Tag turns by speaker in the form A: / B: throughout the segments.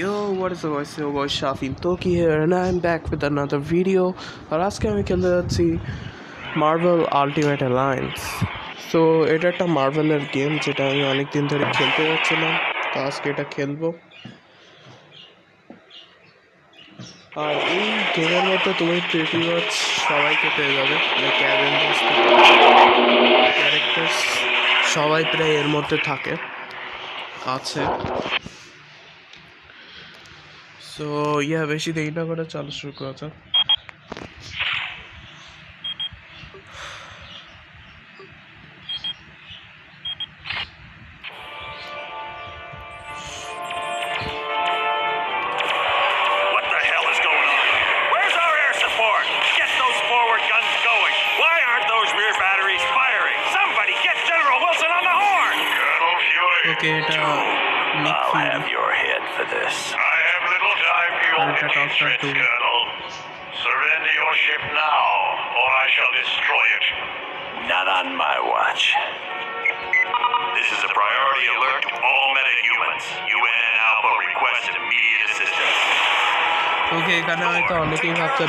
A: Yo, what is up guys? Your boy Shafin Toki here and I'm back with another video. আর আজকে আমি খেলতে যাচ্ছি Marvel ultimate alliance. So এটা একটা মার্ভেলের গেম যেটা আমি অনেক দিন ধরে খেলতে যাচ্ছিলাম, তো আজকে এটা খেলবো। আর এই গেমের মধ্যে তুমি প্রিটি মাচ সবাইকে পেয়ে যাবে, লাইক অ্যাভেঞ্জার্স ক্যারেক্টার্স সবাই প্রায় এর মধ্যে আছে। সো ইয়া বেশি দেরি না করে চালু শুরু করা যাক। Okay, Nick Fury.
B: I have your head for this.
C: I have little time for your patience, Colonel. Surrender your ship now, or I shall destroy it.
B: Not on my watch.
C: This is a priority alert to all metahumans. UN and Alpha request immediate assistance.
A: Okay, এখানে হয়তো অনেকেই ভাবছে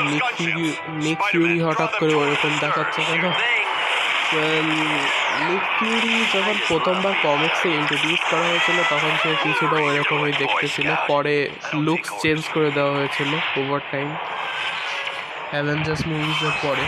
A: নিক Fury হঠাৎ করে ওরকম দেখাচ্ছে কেন? নিক ফিউরি যখন প্রথমবার কমিক্সে ইন্ট্রোডিউস করা হয়েছিল তখন সে কিছুটা ওইরকমই দেখতে ছিল, পরে লুকস চেঞ্জ করে দেওয়া হয়েছিল ওভার টাইম অ্যাভেঞ্জার্স মুভিজের পরে।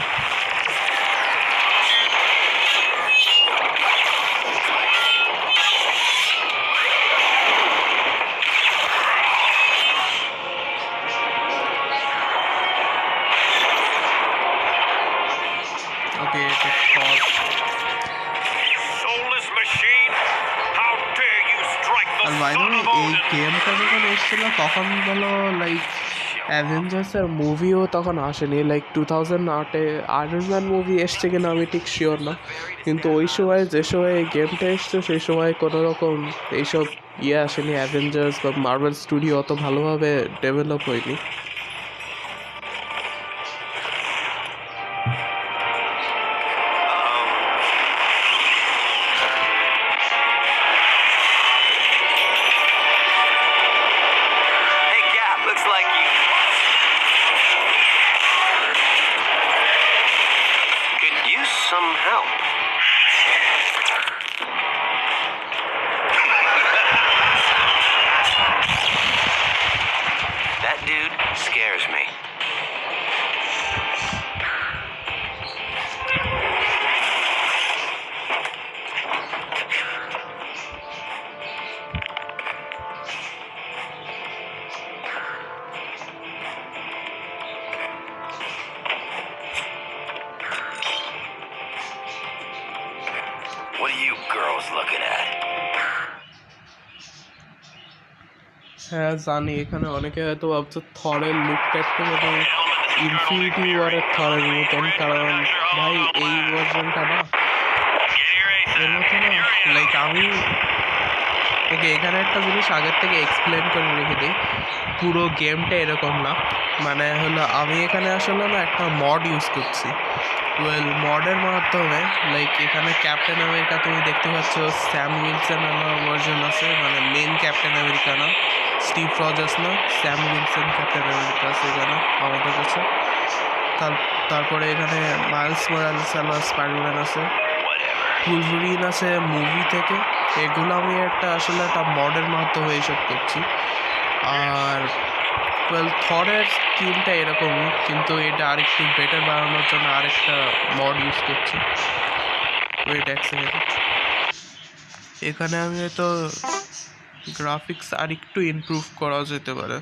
A: আর বাইরে এই গেমটা যখন এসেছিল তখন বলো লাইক অ্যাভেঞ্জার্সের মুভিও তখন আসেনি, লাইক 2008-এ আয়রন ম্যান মুভি এসছে কিনা আমি ঠিক শিওর না, কিন্তু ওই সময় যে সময় এই গেমটা এসছে সেই সময় কোনো রকম এইসব আসেনি, অ্যাভেঞ্জার্স বা মার্ভেল স্টুডিও অত ভালোভাবে ডেভেলপ হয়নি।
B: Some help. That dude scares me. What are you girls looking at?
A: হ্যাঁ জানি, এখানে অনেকে হয়তো ভাবছে থরের লুকটা একটু মানে ইনফিনিটি ওয়ারের থরের মতন, কারণ ভাই এই ভার্সনটা না এর মতো না, লাইক আমি ওকে এখানে একটা জিনিস আগের থেকে এক্সপ্লেন করে রেখে দিই, পুরো গেমটা এরকম না, মানে হলো আমি এখানে আসলে না একটা মড ইউজ করছি। মডের মাধ্যমে লাইক এখানে ক্যাপ্টেন আমেরিকা তুমি দেখতে পাচ্ছ, স্যাম উইলসন ভার্জন আছে, মানে মেন ক্যাপ্টেন আমেরিকা না, স্টিভ রজার্স না, স্যাম উইলসন ক্যাপ্টেন আমেরিকা আছে এখানে আমাদের কাছে। তারপরে এখানে মাইলস মোরালেস স্পাইডারম্যান আছে, উলভারিন আছে মুভি থেকে, এগুলো আমি আসলে একটা মডের মাধ্যমে এইসব করছি। আর থরের স্কিনটা এরকমই, কিন্তু এটা আরেকটু বেটার বানানোর জন্য আরেকটা মড ইউজ করছি। ওয়েট এক সেকেন্ড, এখানে আমি হয়তো গ্রাফিক্স আরেকটু ইমপ্রুভ করা যেতে পারে।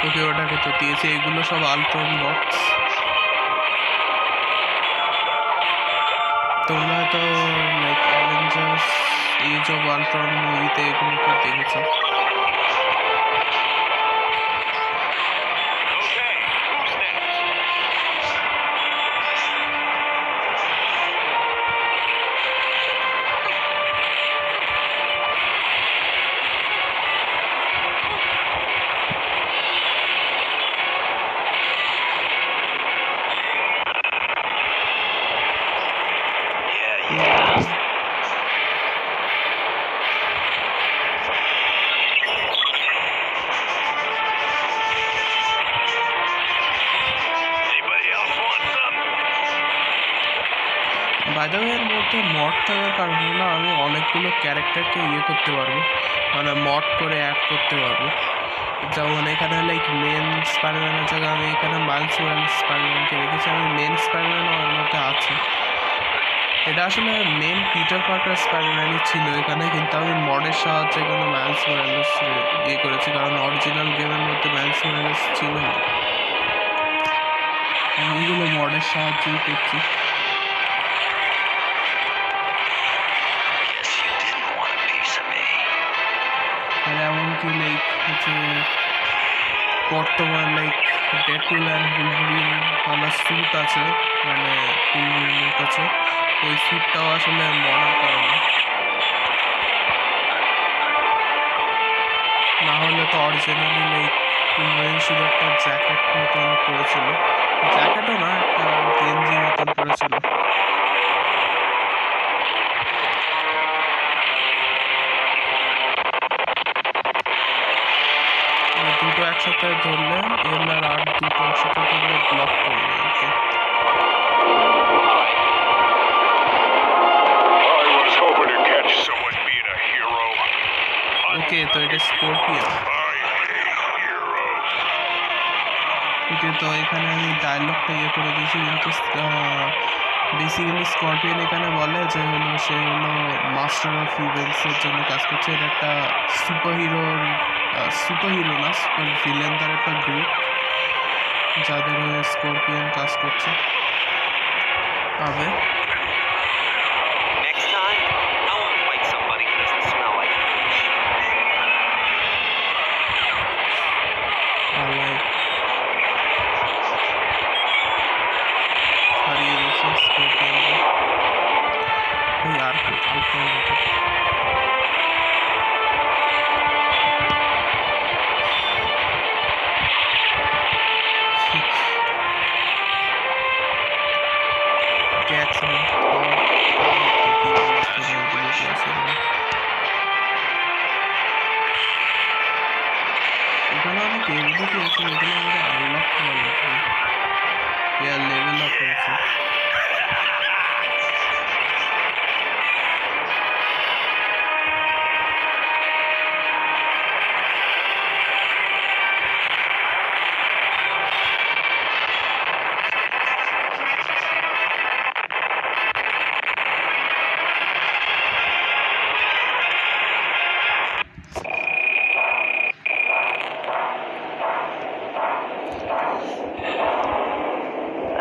A: ওকে ওটাকে তো দিয়েছে, এগুলো সব আলট্রন বক্স। তোমরা তো like Avengers age of Ultron মুভিতে এগুলোকে দেখেছো।
C: Okay, who's next? Yeah. Anybody else want some?
A: By the way এর মধ্যে মড থাকার কারণে না আমি অনেকগুলো ক্যারেক্টারকে করতে পারবো, মানে মড করে অ্যাড করতে পারবো। যেমন এখানে লাইক মেন স্পাইডারম্যানের জায়গায় আমি এখানে মাইলস মরালেস স্পাইডারম্যানকে রেখেছি। আমি মেন স্পাইডারম্যানও ওর মধ্যে আছে। এটা আসলে মেন পিটার পার্কার স্পাইডারম্যানই ছিল এখানে, কিন্তু আমি মডের সাহায্যে এখানে মাইলস মরালেস করেছি, কারণ অরিজিনাল গেমের মধ্যে মাইলস মরালেস ছিল না। আমি এগুলো মডের সাহায্যেই করছি।
B: Guess you didn't want a piece of me.
A: আর এমনকি লাইক হচ্ছে বর্তমান লাইক ডেডপুল অ্যান্ড বুলভুরিন আমার স্যুট আছে, মানে বুলভুরিনের কাছে ওই স্যুটটাও আসলে মডেল করানো, না হলে তো অরিজিনালি লাইক বুলভুরিন শুধু একটা জ্যাকেট মতন করেছিল, জ্যাকেটও না একটা গেঞ্জি মতন করেছিল। দুটো একসাথে ধরলে এল আর দুটো একসাথে ধরলে ব্লক করবে।
C: I was hoping to catch someone being a hero.
A: ওকে, তো এটা স্করপিয়ন।
C: I hate heroes.
A: ওকে, তো এখানে আমি ডায়লগটা করে দিয়েছি, কিন্তু বেসিক্যালি স্করপিয়ন এখানে বলে যে হলো সে হলো মাস্টার অফ ইভেন্টসের জন্য কাজ করছে। এটা একটা সুপার হিরো না, সুপার ভিলেনদের একটা গ্রুপ যাদের হয়ে স্করপিয়ন কাজ করছে। তবে
B: Next time, I want to fight somebody who doesn't smell like fish.
A: Like হারিয়ে দিয়েছে স্করপিয়নকে। ওই আর আলতো এখানে অনেক এমডিটি আছে, এখানে আমাদের আনলক করা লাগবে, লেভেল আপ হয়েছে।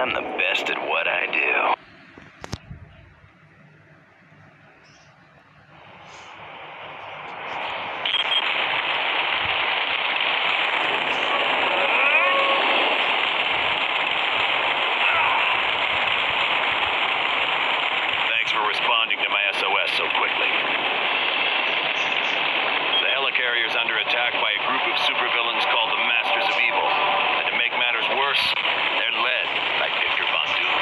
B: I'm the best at what I do. Thanks for responding to my SOS so quickly. The helicarrier is under attack by a group of supervillains called the Masters of Evil. And to make matters worse, they're led by Victor Von Doom.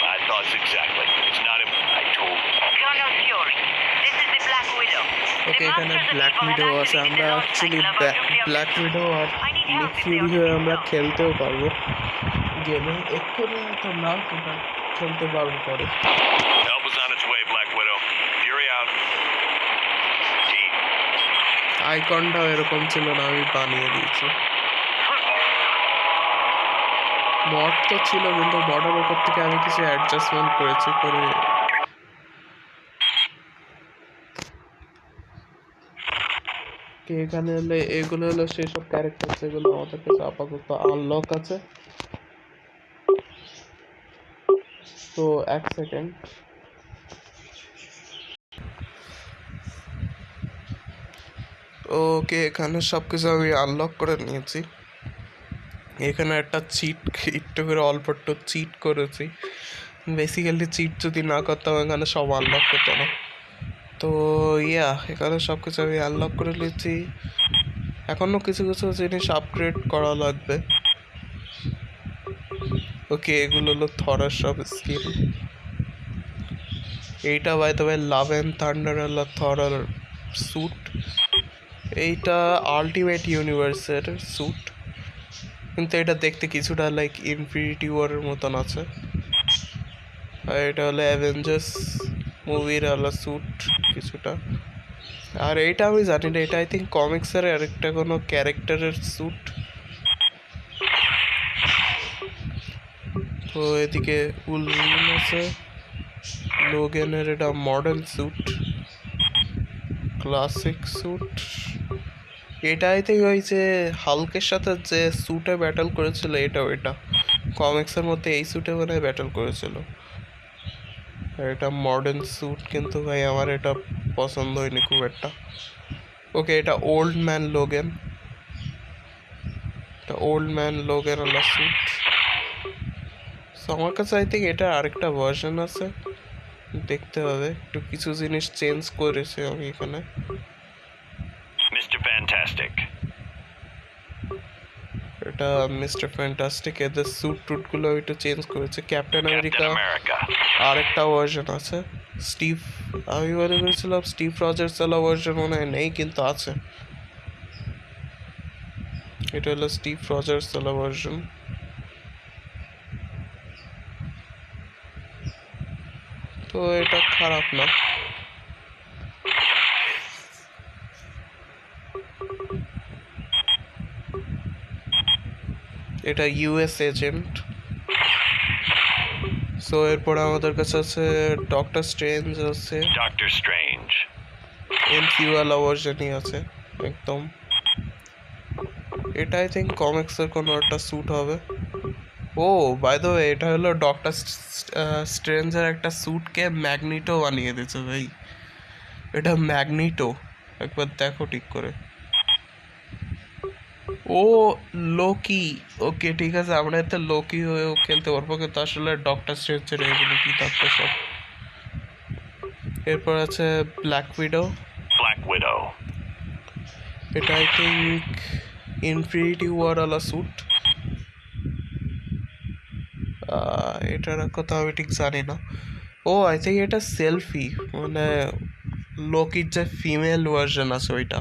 B: My thoughts exactly. It's not him. I told you.
D: Colonel Fury, this is the Black Widow.
A: ওকে, এখানে black widow আছে। আমরা actually black widow আর নিক Fury হয়ে আমরা খেলতেও পারবো গেমে। এক্ষুনি তো না, কিন্তু খেলতে পারবো পরে।
C: Help is on its way, Black Widow. Fury out. Team.
A: আইকনটাও এরকম ছিল না, আমি বানিয়ে দিয়েছি। মড তো ছিল, কিন্তু মডের ওপর থেকে আমি কিছু অ্যাডজাস্টমেন্ট করেছি করে এখানে হলে এগুলো হলো সেসব ক্যারেক্টার যেগুলো আমাদের কাছে আপাতত আনলক আছে। তো এক সেকেন্ড। ওকে, এখানে সব কিছু আমি আনলক করে নিয়েছি। এখানে একটা চিট একটু করে অল্প একটু চিট করেছি। বেসিক্যালি চিট যদি না করতাম এখানে সব আনলক হতো না। তো এখানে সব কিছু আমি আনলক করে নিয়েছি। এখনও কিছু কিছু জিনিস আপগ্রেড করা লাগবে। ওকে, এগুলো হলো থরের সব স্কিন। এইটা by the way love and thunder হলো থরের স্যুট। এইটা আলটিমেট ইউনিভার্সের স্যুট, কিন্তু এটা দেখতে কিছুটা লাইক ইনফিনিটি ওয়ারের মতন আছে। আর এটা হলো অ্যাভেঞ্জার্স মুভির হলো স্যুট কিছুটা। আর এইটা আমি জানি না, এটা আই থিঙ্ক কমিক্সের আরেকটা কোনো ক্যারেক্টারের স্যুট। তো এদিকে উলভিন আছে, লোগেনের এটা মডেল স্যুট, ক্লাসিক স্যুট। এটা আই থিঙ্ক ওই যে হাল্কের সাথে যে স্যুটে ব্যাটল করেছিল এটা কমিক্সের মধ্যে এই স্যুটে মানে ব্যাটল করেছিল। আর এটা মডার্ন স্যুট, কিন্তু ভাই আমার এটা পছন্দ হয়নি খুব একটা। ওকে, এটা ওল্ড ম্যান লোগেন, আলা স্যুট। সো আমার কাছে আই থিঙ্ক এটা আরেকটা ভার্সন আছে, দেখতে হবে। একটু কিছু জিনিস চেঞ্জ করেছে আমি এখানে।
B: Mr. Fantastic.
A: এটা মিস্টার ফ্যান্টাস্টিক, এদের স্যুট টুটগুলো একটু চেঞ্জ করেছে। Captain
B: Captain
A: America
B: America.
A: আরেকটা ভার্সন আছে। স্টিভ, আমি মনে করেছিলাম স্টিভ রজার্স আলা ভার্সন মনে হয় নেই, কিন্তু আছে। এটা হলো স্টিভ রজার্স আলা ভার্সন। তো এটা খারাপ না। এটা ইউএস এজেন্ট। সো এরপর আমাদের কাছে আছে ডক্টর স্ট্রেঞ্জ আছে,
B: Doctor Strange.
A: এমসিইউ আলা ভার্সনই আছে একদম। এটা আই থিঙ্ক কমিক্সের কোনো একটা স্যুট হবে। ও বাই দ্য ওয়ে, এটা হলো ডক্টর স্ট্রেঞ্জের একটা স্যুটকে ম্যাগনিটো বানিয়ে দিয়েছে ভাই। এটা ম্যাগনিটো, একবার দেখো ঠিক করে। ও লোকি, ওকে ঠিক আছে, আমরা এতে লোকি হয়েও খেলতে পারবো, কিন্তু আসলে ডক্টর স্ট্রেঞ্জের এবিলিটি থাকবে সব। এরপর আছে ব্ল্যাক উইডো।
B: Black Widow.
A: এটা আই থিঙ্ক ইনফিনিটি ওয়ার আলা স্যুট। এটার কথা আমি ঠিক জানি না। ও আই থিঙ্ক এটা সেলফি, মানে লোকির যে ফিমেল ভার্সন আছে ওইটা।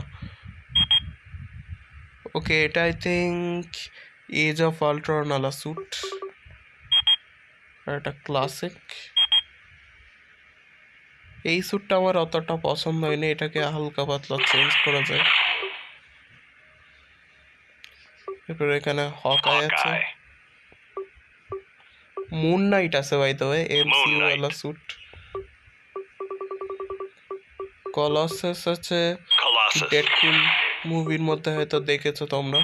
A: ওকে, এটা I think age of Ultron আলা স্যুট। আর এটা ক্লাসিক। এই স্যুটটা আমার অতটা পছন্দ হয়নি, এটাকে হালকা পাতলা চেঞ্জ করা যায়। এরপর এখানে হকাই আছে,
B: Hawkeye.
A: মুন নাইট আছে by the way, MCU
B: Moon Knight.
A: ওয়ালা স্যুট। কলসাস আছে,
B: Colossus.
A: ডেডপুল মুভির মধ্যে হয়তো দেখেছো তোমরা।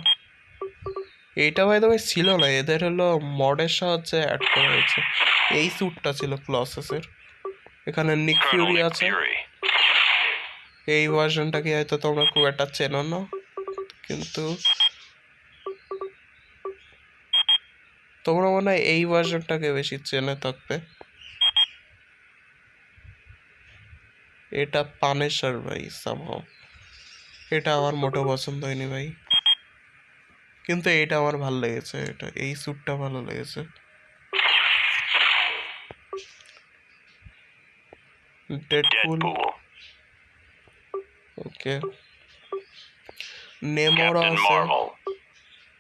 A: এইটা বাই দ্য ওয়ে ছিল না, এদের হলো মডের সাহায্যে অ্যাড করা হয়েছে। এই স্যুটটা ছিল ক্লসেসের। এখানে নিক
B: Colonel
A: ফিউরি
B: Nick
A: আছে।
B: Fury.
A: এই ভার্সনটাকে হয়তো তোমরা খুব একটা চেনো না, কিন্তু তোমরা মনে হয় এই ভার্সনটাকে বেশি চেনে থাকবে। এটা পানেশার ভাই সামহাও। এটা আমার মোটেও পছন্দ হয়নি ভাই, কিন্তু এটা আমার ভালো লেগেছে, এটা এই স্যুটটা ভালো লেগেছে। Deadpool,
B: Deadpool.
A: Okay. Namor
B: Captain
A: আছে,
B: Marvel.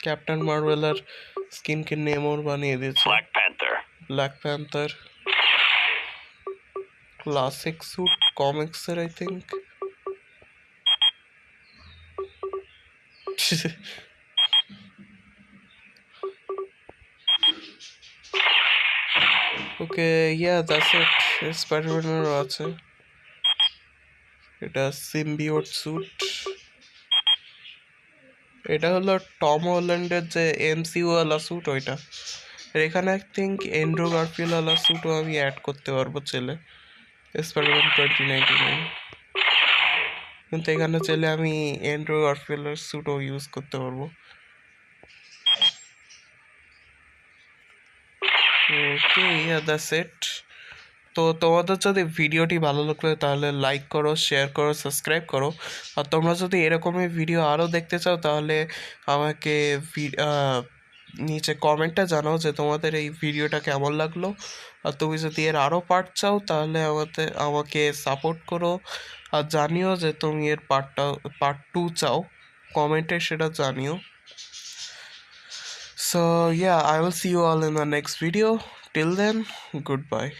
A: ক্যাপ্টেন মার্ভেলের স্কিনকে নেমোর বানিয়ে দিয়েছে।
B: Black Panther.
A: Black panther, classic suit কমিক্সের I think. Okay, that's it. স্পাইডারম্যানেরও আছে, এটা সিম্বিওট স্যুট। এটা হলো টম হল্যান্ডের যে এমসিইউ ওয়ালা স্যুট ওইটা। আর এখানে আই থিঙ্ক এন্ড্রু গারফিল্ড আলা স্যুটও আমি অ্যাড করতে পারবো চাইলে, স্পাইডারম্যান 2099। কিন্তু এখানে চাইলে আমি এন্ড্রু গারফিল্ডের স্যুটও ইউজ করতে পারবো। ওকে, দ্যাটস ইট। তো তোমাদের যদি ভিডিওটি ভালো লাগলে তাহলে লাইক করো, শেয়ার করো, সাবস্ক্রাইব করো। আর তোমরা যদি এরকমই ভিডিও আরও দেখতে চাও তাহলে আমাকে নিচে কমেন্টে জানাও যে তোমাদের এই ভিডিওটা কেমন লাগলো। আর তুমি যদি এর আরও পার্ট চাও তাহলে আমাকে সাপোর্ট করো আর জানিও যে তুমি এর পার্ট 2 চাও, কমেন্টে সেটা জানিও। So yeah, I will see you all in the next video. Till then, goodbye.